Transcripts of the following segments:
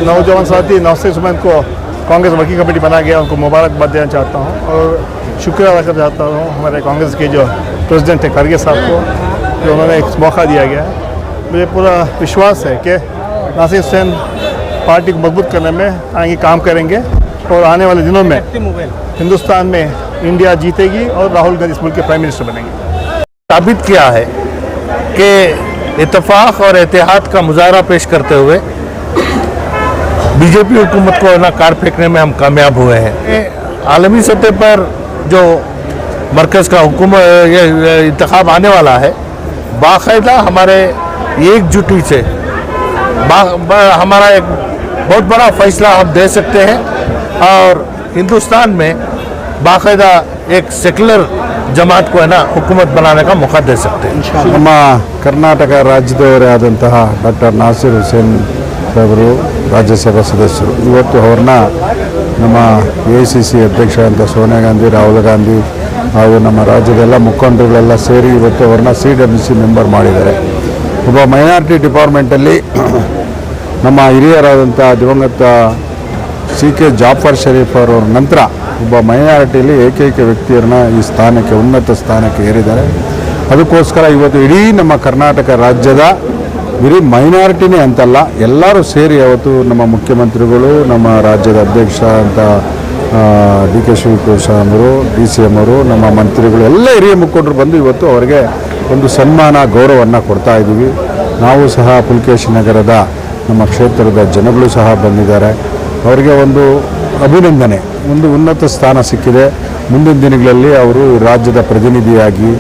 नौजवान साथी नासिर हुसैन को कांग्रेस वर्किंग कमेटी बना गया, उनको मुबारकबाद देना चाहता हूँ और शुक्रिया अदा करना चाहता हूँ हमारे कांग्रेस के जो प्रेसिडेंट है खड़गे साहब को, जो उन्होंने एक मौका दिया गया है। मुझे पूरा विश्वास है कि नासिर हुसैन पार्टी को मजबूत करने में आगे काम करेंगे और आने वाले दिनों में हिंदुस्तान में इंडिया जीतेगी और राहुल गांधी इस मुल्क के प्राइम मिनिस्टर बनेंगे। साबित किया है कि इत्तेफाक और इत्तेहाद का मुजाहरा पेश करते हुए बीजेपी हुकूमत को ना कार फेंकने में हम कामयाब हुए हैं। आलमी सतह पर जो मरकज़ का ये इंतखाब आने वाला है, बाकायदा हमारे एकजुटी से हमारा एक बहुत बड़ा फैसला हम दे सकते हैं और हिंदुस्तान में बाकायदा एक सेक्युलर जमात को है ना हुकूमत बनाने का मौका दे सकते हैं। ನಮ್ಮ ಕರ್ನಾಟಕ ರಾಜ್ಯದವರೇ ಆದಂತಹ ಡಾಕ್ಟರ್ ನಾಸಿರ್ ಹುಸೇನ್ ಸಾಹೇಬರು ರಾಜ್ಯಸಭಾ ಸದಸ್ಯರು, ಇವತ್ತು ಅವ್ರನ್ನ ನಮ್ಮ AICC ಅಧ್ಯಕ್ಷರಾದಂಥ ಸೋನಿಯಾ ಗಾಂಧಿ, ರಾಹುಲ್ ಗಾಂಧಿ ಹಾಗೂ ನಮ್ಮ ರಾಜ್ಯದ ಎಲ್ಲ ಮುಖಂಡರುಗಳೆಲ್ಲ ಸೇರಿ ಇವತ್ತು ಅವ್ರನ್ನ CWC ಮೆಂಬರ್ ಮಾಡಿದ್ದಾರೆ. ಒಬ್ಬ ಮೈನಾರಿಟಿ ಡಿಪಾರ್ಟ್ಮೆಂಟಲ್ಲಿ ನಮ್ಮ ಹಿರಿಯರಾದಂಥ ದಿವಂಗತ CK ಜಾಫರ್ ಶರೀಫ್ ಅವರ ನಂತರ ಒಬ್ಬ ಮೈನಾರಿಟಿಯಲ್ಲಿ ಏಕೈಕ ವ್ಯಕ್ತಿಯರನ್ನ ಈ ಸ್ಥಾನಕ್ಕೆ, ಉನ್ನತ ಸ್ಥಾನಕ್ಕೆ ಏರಿದ್ದಾರೆ. ಅದಕ್ಕೋಸ್ಕರ ಇವತ್ತು ಇಡೀ ನಮ್ಮ ಕರ್ನಾಟಕ ರಾಜ್ಯದ ಬರೀ ಮೈನಾರಿಟಿನೇ ಅಂತಲ್ಲ, ಎಲ್ಲರೂ ಸೇರಿ ಅವತ್ತು ನಮ್ಮ ಮುಖ್ಯಮಂತ್ರಿಗಳು, ನಮ್ಮ ರಾಜ್ಯದ ಅಧ್ಯಕ್ಷ ಅಂತ DK ಶಿವಕುಮಾರ್ ಅವರು, DCM ಅವರು, ನಮ್ಮ ಮಂತ್ರಿಗಳು ಎಲ್ಲ ಹಿರಿಯ ಮುಖಂಡರು ಬಂದು ಇವತ್ತು ಅವರಿಗೆ ಒಂದು ಸನ್ಮಾನ ಗೌರವವನ್ನು ಕೊಡ್ತಾ ಇದ್ದೀವಿ. ನಾವು ಸಹ ಪುಲಕೇಶಿ ನಗರದ ನಮ್ಮ ಕ್ಷೇತ್ರದ ಜನಗಳು ಸಹ ಬಂದಿದ್ದಾರೆ. ಅವರಿಗೆ ಒಂದು ಅಭಿನಂದನೆ, ಒಂದು ಉನ್ನತ ಸ್ಥಾನ ಸಿಕ್ಕಿದೆ. ಮುಂದಿನ ದಿನಗಳಲ್ಲಿ ಅವರು ರಾಜ್ಯದ ಪ್ರತಿನಿಧಿಯಾಗಿ,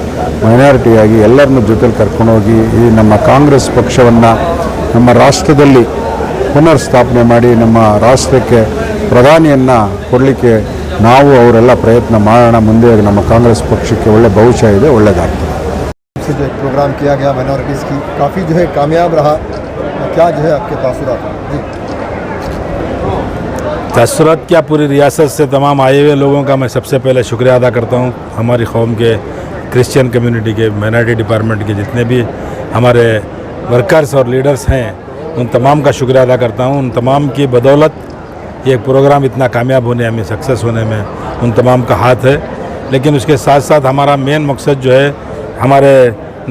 ಮೈನಾರಿಟಿಯಾಗಿ ಎಲ್ಲರನ್ನೂ ಜೊತೆಲಿ ಕರ್ಕೊಂಡೋಗಿ ಈ ನಮ್ಮ ಕಾಂಗ್ರೆಸ್ ಪಕ್ಷವನ್ನು ನಮ್ಮ ರಾಷ್ಟ್ರದಲ್ಲಿ ಪುನರ್ ಸ್ಥಾಪನೆ ಮಾಡಿ ನಮ್ಮ ರಾಷ್ಟ್ರಕ್ಕೆ ಪ್ರಧಾನಿಯನ್ನು ಕೊಡಲಿಕ್ಕೆ ನಾವು ಅವರೆಲ್ಲ ಪ್ರಯತ್ನ ಮಾಡೋಣ. ಮುಂದೆ ನಮ್ಮ ಕಾಂಗ್ರೆಸ್ ಪಕ್ಷಕ್ಕೆ ಒಳ್ಳೆ ಭವಿಷ್ಯ ಇದೆ, ಒಳ್ಳೆಯದಾಗ್ತದೆ. जो एक प्रोग्राम किया गया माइनॉरिटीज़ की, काफ़ी जो है कामयाब रहा, क्या जो है आपके तासुरात जी? तासुरात क्या, पूरी रियासत से तमाम आए हुए लोगों का मैं सबसे पहले शुक्रिया अदा करता हूँ। हमारी कौम के क्रिश्चियन कम्युनिटी के, माइनॉरिटी डिपार्टमेंट के जितने भी हमारे वर्कर्स और लीडर्स हैं, उन तमाम का शुक्रिया अदा करता हूँ। उन तमाम की बदौलत ये प्रोग्राम इतना कामयाब होने में, सक्सेस होने में उन तमाम का हाथ है। लेकिन उसके साथ साथ हमारा मेन मकसद जो है, हमारे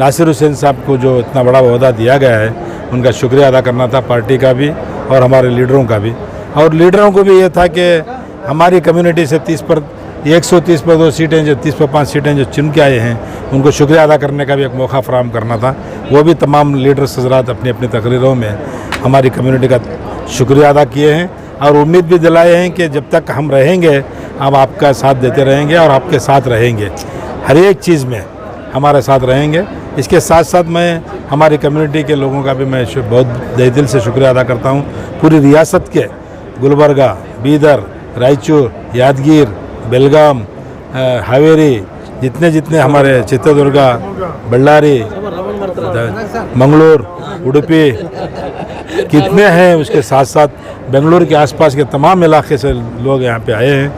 नासिर हुसैन साहब को जो इतना बड़ा ओहदा दिया गया है, उनका शुक्रिया अदा करना था, पार्टी का भी और हमारे लीडरों का भी। और लीडरों को भी ये था कि हमारी कम्युनिटी से 130 पर 2 सीटें, जो 30 पर 5 सीटें जो चुन के आए हैं, उनको शुक्रिया अदा करने का भी एक मौका फराहम करना था। वो भी तमाम लीडर्स हज़रात अपनी अपनी तकरीरों में हमारी कम्युनिटी का शुक्रिया अदा किए हैं और उम्मीद भी दिलाए हैं कि जब तक हम रहेंगे, हम आपका साथ देते रहेंगे और आपके साथ रहेंगे, हर एक चीज़ में हमारे साथ रहेंगे। इसके साथ साथ मैं हमारी कम्युनिटी के लोगों का भी मैं बहुत दिल से शुक्रिया अदा करता हूँ। पूरी रियासत के गुलबर्गा, बीदर, रायचूर, यादगीर, बेलगाम, हावेरी, जितने हमारे चित्रदुर्गा, बल्लारी, मंगलोर, उडुपी कितने हैं, उसके साथ साथ बेंगलुरु के आसपास के तमाम इलाके से लोग यहाँ पे आए हैं।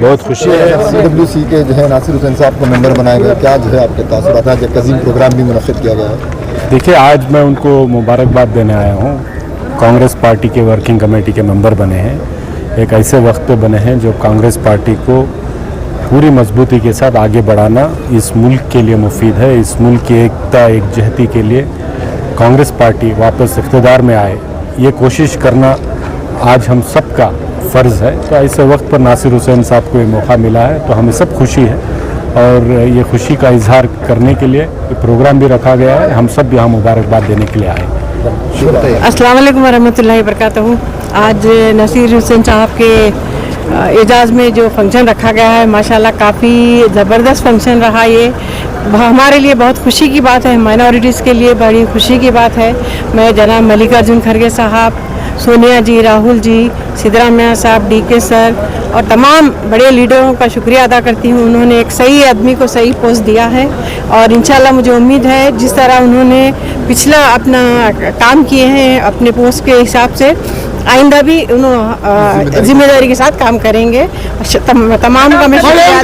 बहुत खुशी है। CWC के जो है नासिर हुसैन साहब को मेंबर बनाया गया, क्या जो है आपके तासुरात? आज एक अजीम प्रोग्राम भी मुनक़्क़िद किया गया है। देखिए, आज मैं उनको मुबारकबाद देने आया हूँ। कांग्रेस पार्टी के वर्किंग कमेटी के मेंबर बने हैं, एक ऐसे वक्त पे बने हैं जो कांग्रेस पार्टी को पूरी मजबूती के साथ आगे बढ़ाना इस मुल्क के लिए मुफीद है। इस मुल्क की एकता, एकजहती के लिए कांग्रेस पार्टी वापस इक़्तिदार में आए, ये कोशिश करना आज हम सब का फ़र्ज़ है। तो ऐसे वक्त पर नासिर हुसैन साहब को ये मौका मिला है, तो हमें सब खुशी है और ये खुशी का इजहार करने के लिए ये प्रोग्राम भी रखा गया है। हम सब यहाँ मुबारकबाद देने के लिए आए हैं। अस्सलाम वालेकुम वरहमतुल्लाहि वबरकातुहू। आज नासिर हुसैन साहब के एजाज़ में जो फंक्शन रखा गया है, माशाल्लाह काफ़ी ज़बरदस्त फंक्शन रहा। ये हमारे लिए बहुत खुशी की बात है, माइनॉरिटीज़ के लिए बड़ी खुशी की बात है। मैं जनाब मल्लिकार्जुन खड़गे साहब, सोनिया जी, राहुल जी, सिद्धरामैया साहब, DK सर और तमाम बड़े लीडरों का शुक्रिया अदा करती हूँ। उन्होंने एक सही आदमी को सही पोस्ट दिया है और इंशाल्लाह मुझे उम्मीद है जिस तरह उन्होंने पिछला अपना काम किए हैं अपने पोस्ट के हिसाब से, आइंदा भी उन्होंने जिम्मेदारी के साथ काम करेंगे। तमाम का मैं प्रोग्राम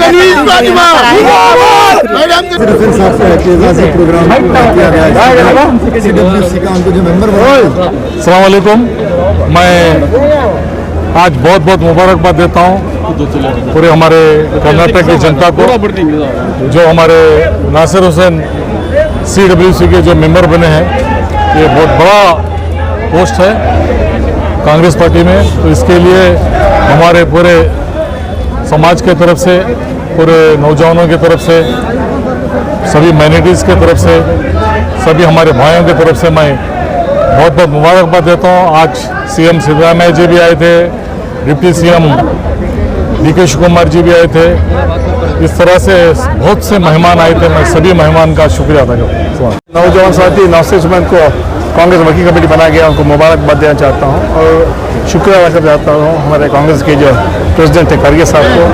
किया गया है, CWC का उनको जो मेंबर अस्सलाम वालेकुम। मैं आज बहुत बहुत मुबारकबाद देता हूँ पूरे हमारे कर्नाटक की जनता को, जो हमारे नासिर हुसैन CWC के जो मेंबर बने हैं। ये बहुत बड़ा पोस्ट है कांग्रेस पार्टी में, तो इसके लिए हमारे पूरे समाज के तरफ से, पूरे नौजवानों की तरफ से, सभी माइनॉरिटीज़ के तरफ से, सभी हमारे भाइयों की तरफ से मैं बहुत बहुत मुबारकबाद देता हूँ। आज CM सिद्धरामैया जी भी आए थे, डिप्टी CM DK शिवकुमार जी भी आए थे। इस तरह से बहुत से मेहमान आए थे। मैं सभी मेहमान का शुक्रिया अदा करता हूँ। नौजवान साथी नासिर हुसैन को कांग्रेस वर्किंग कमेटी बना गया, उनको मुबारकबाद देना चाहता हूँ और शुक्रिया अदा करना चाहता हूँ हमारे कांग्रेस के जो प्रेसिडेंट है करगे साहब को,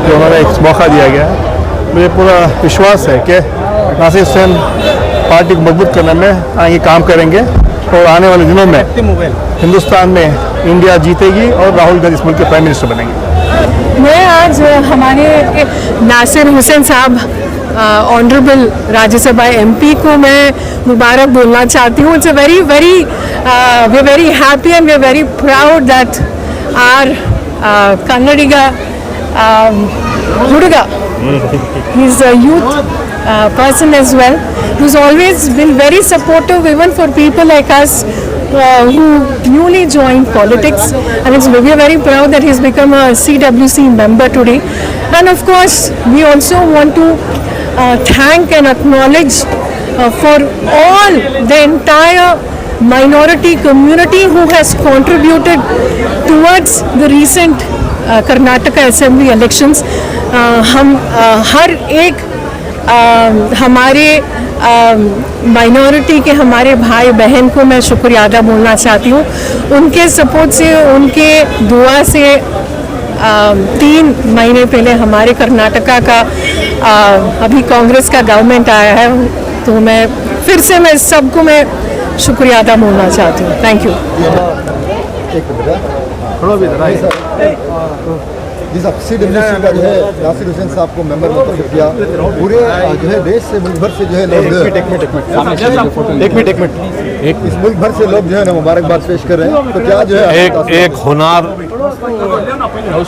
जो उन्होंने एक मौका दिया गया है। मुझे पूरा विश्वास है कि नासिर हुसैन पार्टी को मजबूत करने में आगे काम करेंगे और आने वाले दिनों में हिंदुस्तान में इंडिया जीतेगी और राहुल गांधी इस मुल्क के प्राइम मिनिस्टर बनेंगे। मैं आज हमारे नासिर हुसैन साहब ऑनरेबल राज्यसभा MP को मैं मुबारक बोलना चाहती हूँ। It's a very we are very happy and we are very proud that are Kannadiga Huduga, he's a youth person as well, who's always been very supportive even for people like us who newly joined politics, and we are very proud that he's become a CWC member today. And of course we also want to thank and acknowledge for all the entire minority community who has contributed towards the recent Karnataka Assembly elections. हम हर एक हमारे minority के हमारे भाई बहन को मैं शुक्रिया अदा बोलना चाहती हूँ। उनके सपोर्ट से, उनके दुआ से 3 महीने पहले हमारे कर्नाटका का अभी कांग्रेस का गवर्नमेंट आया है, तो मैं फिर से मैं सबको मैं शुक्रिया अदा बोलना चाहती हूँ। Thank you. जी साहब, CWC का जो है नासिर हुसैन साहब को मेंबर मुंतखब किया, पूरे जो है देश से, मुल्क भर से जो है लोग इस मुल्क भर से लोग जो है ना मुबारकबाद पेश कर रहे हैं। तो क्या जो है एक होनार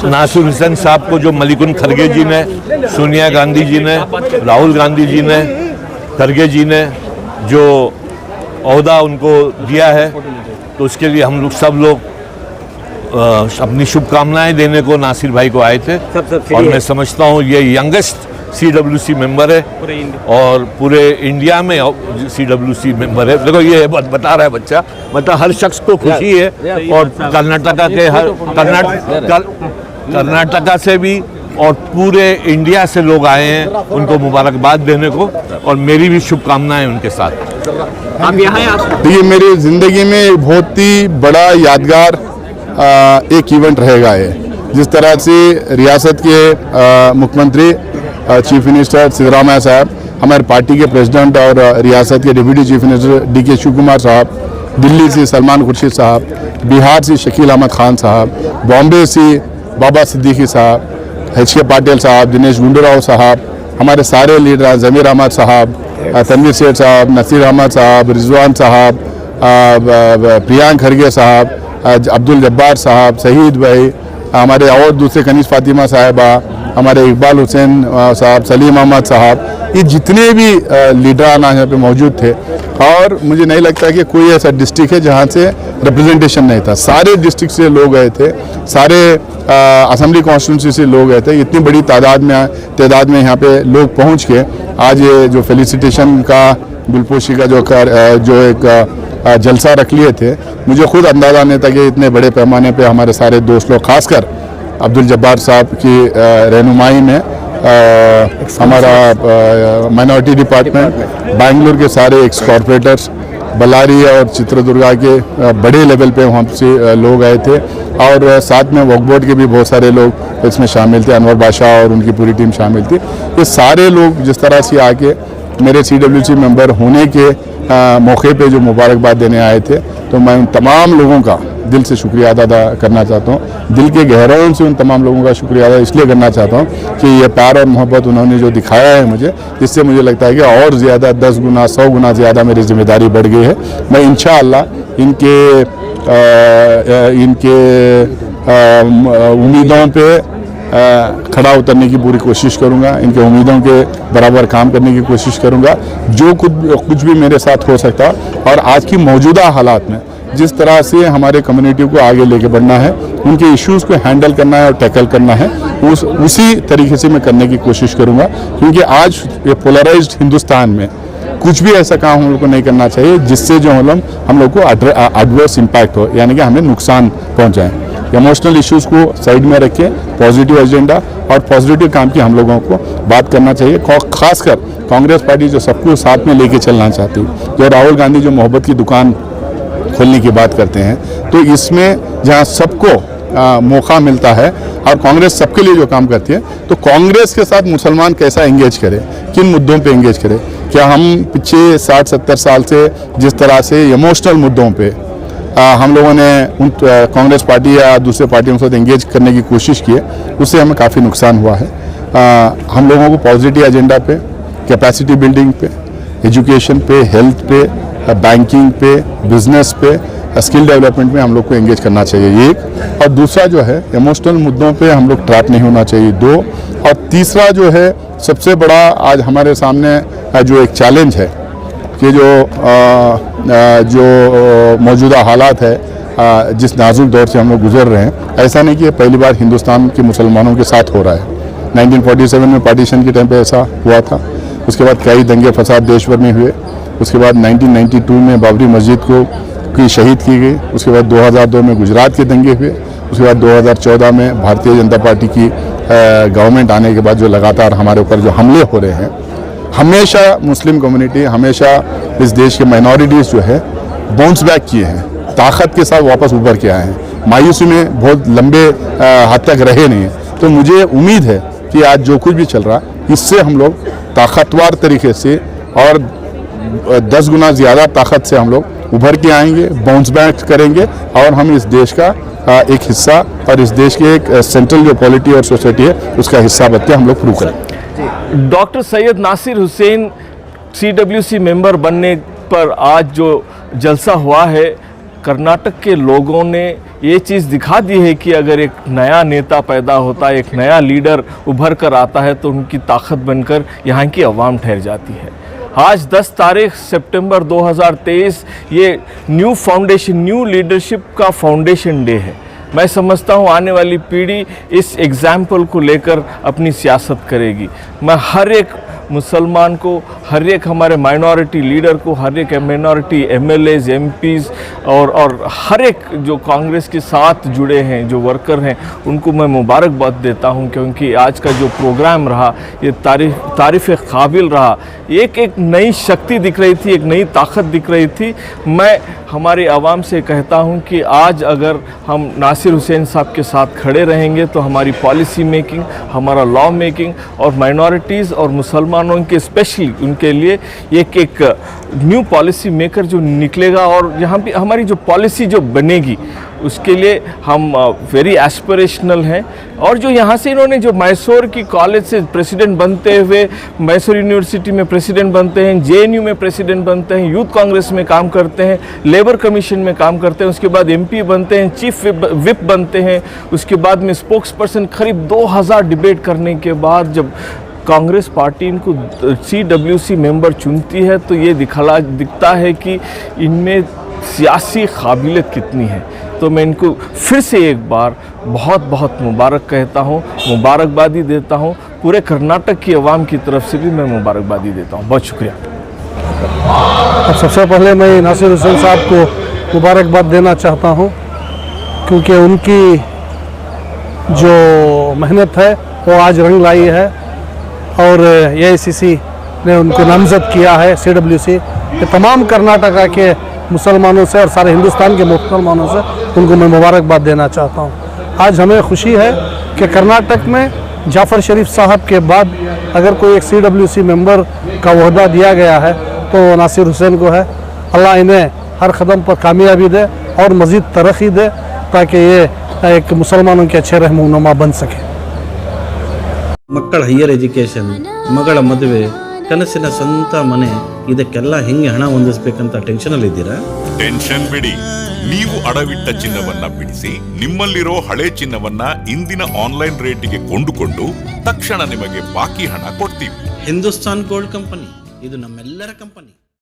नासिर हुसैन साहब को जो मल्लिकार्जुन खड़गे जी ने, सोनिया गांधी जी ने, राहुल गांधी जी ने, खड़गे जी ने जो ओहदा उनको दिया है, तो उसके लिए हम लोग सब लोग अपनी शुभकामनाएं देने को नासिर भाई को आए थे। और मैं समझता हूँ ये यंगेस्ट CWC मेंबर है और पूरे इंडिया में CWC मेंबर है। देखो ये बता रहा है बच्चा, मतलब हर शख्स को खुशी है और कर्नाटका के कर्नाटका से भी और पूरे इंडिया से लोग आए हैं उनको मुबारकबाद देने को, और मेरी भी शुभकामनाएं उनके साथ। आप यहाँ हैं। ये मेरी ज़िंदगी में एक बहुत ही बड़ा यादगार एक इवेंट रहेगा ये। जिस तरह से रियासत के मुख्यमंत्री चीफ मिनिस्टर सिद्धरामैया साहब, हमारे पार्टी के प्रेसिडेंट और रियासत के deputy chief minister DK Shivakumar साहब, दिल्ली से सलमान खुर्शीद साहब, बिहार से शकील अहमद खान साहब, बॉम्बे से बाबा सिद्दीकी साहब, HK पाटिल साहब, दिनेश गुंडूराव साहब, हमारे सारे लीडर, ज़मीर अहमद साहब, तनवीर सेठ साहब, नसीर अहमद साहब, रिजवान साहब, प्रियांक खड़गे साहब, अब्दुल जब्बार साहब, शहीद भाई, हमारे और दूसरे कनीज़ फातिमा साहिबा, हमारे इकबाल हुसैन साहब, सलीम अहमद साहब, ये जितने भी लीडराना यहाँ पे मौजूद थे। और मुझे नहीं लगता कि कोई ऐसा डिस्ट्रिक्ट है जहाँ से रिप्रेजेंटेशन नहीं था। सारे डिस्ट्रिक्ट से लोग गए थे, सारे असेंबली कॉन्स्टिट्यूंसी से लोग गए थे। इतनी बड़ी तादाद में यहाँ पे लोग पहुँच के आज ये जो फेलिसिटेशन का गुलपोशी का जो एक जलसा रख लिए थे, मुझे खुद अंदाज़ा नहीं था कि इतने बड़े पैमाने पे हमारे सारे दोस्त लोग, खासकर अब्दुल जब्बार साहब की रहनुमाई में हमारा माइनॉरिटी डिपार्टमेंट, बेंगलुरु के सारे एक्स कॉरपोरेटर्स, बल्लारी और चित्रदुर्गा के बड़े लेवल पे वहाँ से लोग आए थे। और साथ में वक्फ बोर्ड के भी बहुत सारे लोग इसमें शामिल थे, अनवर बादशाह और उनकी पूरी टीम शामिल थी। ये सारे लोग जिस तरह से आके मेरे CWC मेंबर होने के मौके पे जो मुबारकबाद देने आए थे, तो मैं उन तमाम लोगों का दिल से शुक्रिया अदा करना चाहता हूँ। दिल के गहराइयों से उन तमाम लोगों का शुक्रिया अदा इसलिए करना चाहता हूँ कि ये प्यार और मोहब्बत उन्होंने जो दिखाया है मुझे, इससे मुझे लगता है कि और ज़्यादा 10 गुना 100 गुना ज़्यादा मेरी जिम्मेदारी बढ़ गई है। मैं इंशाअल्लाह इनके इनके उम्मीदों पे खड़ा उतरने की पूरी कोशिश करूंगा, इनके उम्मीदों के बराबर काम करने की कोशिश करूंगा, जो कुछ भी मेरे साथ हो सकता। और आज की मौजूदा हालात में जिस तरह से हमारे कम्युनिटी को आगे लेके बढ़ना है, उनके इश्यूज़ को हैंडल करना है और टैकल करना है, उसी तरीके से मैं करने की कोशिश करूंगा। क्योंकि आज ये पोलराइज्ड हिंदुस्तान में कुछ भी ऐसा काम हम लोग को नहीं करना चाहिए जिससे जो हम लोग को एडवर्स इम्पैक्ट हो, यानी कि हमें नुकसान पहुंचाए। इमोशनल इश्यूज़ को साइड में रखें, पॉजिटिव एजेंडा और पॉजिटिव काम की हम लोगों को बात करना चाहिए। खासकर कांग्रेस पार्टी जो सबको साथ में लेके चलना चाहती है, जो राहुल गांधी जो मोहब्बत की दुकान खोलने की बात करते हैं, तो इसमें जहां सबको मौका मिलता है और कांग्रेस सबके लिए जो काम करती है, तो कांग्रेस के साथ मुसलमान कैसा एंगेज करे, किन मुद्दों पे एंगेज करे। क्या हम पिछले 60-70 साल से जिस तरह से इमोशनल मुद्दों पे हम लोगों ने उन कांग्रेस पार्टी या दूसरे पार्टियों के साथ एंगेज करने की कोशिश की है, उससे हमें काफ़ी नुकसान हुआ है। हम लोगों को पॉजिटिव एजेंडा पे, कैपेसिटी बिल्डिंग पे, एजुकेशन पे, हेल्थ पे, बैंकिंग पे, बिजनेस पे, स्किल डेवलपमेंट में हम लोग को एंगेज करना चाहिए, एक। और दूसरा जो है इमोशनल मुद्दों पे हम लोग ट्रैप नहीं होना चाहिए, 2। और तीसरा जो है सबसे बड़ा आज हमारे सामने जो एक चैलेंज है कि जो मौजूदा हालात है, जिस नाजुक दौर से हम लोग गुजर रहे हैं, ऐसा नहीं कि ये पहली बार हिंदुस्तान के मुसलमानों के साथ हो रहा है। 1947 में पार्टीशन के टाइम पे ऐसा हुआ था, उसके बाद कई दंगे फसाद देश भर में हुए, उसके बाद 1992 में बाबरी मस्जिद की शहीद की गई, उसके बाद 2002 में गुजरात के दंगे हुए, उसके बाद 2014 में भारतीय जनता पार्टी की गवर्नमेंट आने के बाद जो लगातार हमारे ऊपर जो हमले हो रहे हैं, हमेशा मुस्लिम कम्युनिटी, हमेशा इस देश के माइनॉरिटीज़ जो है बाउंस बैक किए हैं, ताकत के साथ वापस उभर के आए हैं, मायूसी में बहुत लंबे हद तक रहे नहीं हैं। तो मुझे उम्मीद है कि आज जो कुछ भी चल रहा है, इससे हम लोग ताकतवर तरीके से और 10 गुना ज़्यादा ताकत से हम लोग उभर के आएंगे, बाउंस बैक करेंगे और हम इस देश का एक हिस्सा और इस देश के एक सेंट्रल जो पॉलिटी और सोसाइटी है उसका हिस्सा बन के हम लोग प्रूव करें। Doctor Syed Nasir Hussain CWC member बनने पर आज जो जलसा हुआ है, कर्नाटक के लोगों ने ये चीज़ दिखा दी है कि अगर एक नया नेता पैदा होता है, एक नया लीडर उभर कर आता है, तो उनकी ताकत बनकर यहाँ की आवाम ठहर जाती है। आज 10 तारीख सितंबर 2023 ये न्यू फाउंडेशन, न्यू लीडरशिप का फाउंडेशन डे है। मैं समझता हूँ आने वाली पीढ़ी इस एग्जाम्पल को लेकर अपनी सियासत करेगी। मैं हर एक मुसलमान को, हर एक हमारे माइनॉरिटी लीडर को, हर एक माइनॉरिटी MLAs, MPs और हर एक जो कांग्रेस के साथ जुड़े हैं, जो वर्कर हैं, उनको मैं मुबारकबाद देता हूं, क्योंकि आज का जो प्रोग्राम रहा ये तारीफ़ काबिल रहा। एक नई शक्ति दिख रही थी, एक नई ताकत दिख रही थी। मैं हमारे आवाम से कहता हूं कि आज अगर हम नासिर हुसैन साहब के साथ खड़े रहेंगे तो हमारी पॉलिसी मेकिंग, हमारा लॉ मेकिंग और माइनॉरिटीज़ और मुसलमानों के स्पेशली उनके लिए एक न्यू पॉलिसी मेकर जो निकलेगा, और यहाँ पे हमारी जो पॉलिसी जो बनेगी उसके लिए हम वेरी एस्पिरेशनल हैं। और जो यहाँ से इन्होंने जो मैसूर की कॉलेज से प्रेसिडेंट बनते हुए मैसूर यूनिवर्सिटी में प्रेसिडेंट बनते हैं, JNU में प्रेसिडेंट बनते हैं, यूथ कांग्रेस में काम करते हैं, लेबर कमीशन में काम करते हैं, उसके बाद MP बनते हैं, चीफ विप बनते हैं, उसके बाद में स्पोक्स पर्सन, करीब 2000 डिबेट करने के बाद जब कांग्रेस पार्टी इनको CWC मेंबर चुनती है तो ये दिखता है कि इनमें सियासी काबिलियत कितनी है। तो मैं इनको फिर से एक बार बहुत बहुत मुबारक कहता हूँ, मुबारकबादी देता हूँ। पूरे कर्नाटक की आवाम की तरफ से भी मैं मुबारकबादी देता हूँ। बहुत शुक्रिया। सबसे पहले मैं नासिर हुसैन साहब को मुबारकबाद देना चाहता हूँ, क्योंकि उनकी जो मेहनत है वो आज रंग लाई है और AICC ने उनको नामजद किया है CWC। ये तमाम कर्नाटका के मुसलमानों से और सारे हिंदुस्तान के मुसलमानों से उनको मैं मुबारकबाद देना चाहता हूँ। आज हमें खुशी है कि कर्नाटक में जाफ़र शरीफ साहब के बाद अगर कोई एक CWC मेंबर का ओहदा दिया गया है तो नासिर हुसैन को है। अल्लाह इन्हें हर कदम पर कामयाबी दे और मज़ीद तरक्की दे, ताकि ये एक मुसलमानों के अच्छे रहनुमा बन सके। ಮಕ್ಕಳ ಹೈಯರ್ ಎಜುಕೇಷನ್, ಮಗಳ ಮದುವೆ, ಕನಸಿನ ಸ್ವಂತ ಮನೆ, ಇದಕ್ಕೆಲ್ಲ ಹೆಂಗೆ ಹಣ ಹೊಂದಿಸ್ಬೇಕಂತ ಟೆನ್ಷನಲ್ಲಿದ್ದೀರಾ? ಟೆನ್ಷನ್ ಬಿಡಿ, ನೀವು ಅಡವಿಟ್ಟ ಚಿನ್ನವನ್ನ ಬಿಡಿಸಿ ನಿಮ್ಮಲ್ಲಿರೋ ಹಳೆ ಚಿನ್ನವನ್ನ ಇಂದಿನ ಆನ್ಲೈನ್ ರೇಟಿಗೆ ಕೊಂಡುಕೊಂಡು ತಕ್ಷಣ ನಿಮಗೆ ಬಾಕಿ ಹಣ ಕೊಡ್ತೀವಿ. ಹಿಂದೂಸ್ತಾನ್ ಗೋಲ್ಡ್ ಕಂಪನಿ, ಇದು ನಮ್ಮೆಲ್ಲರ ಕಂಪನಿ.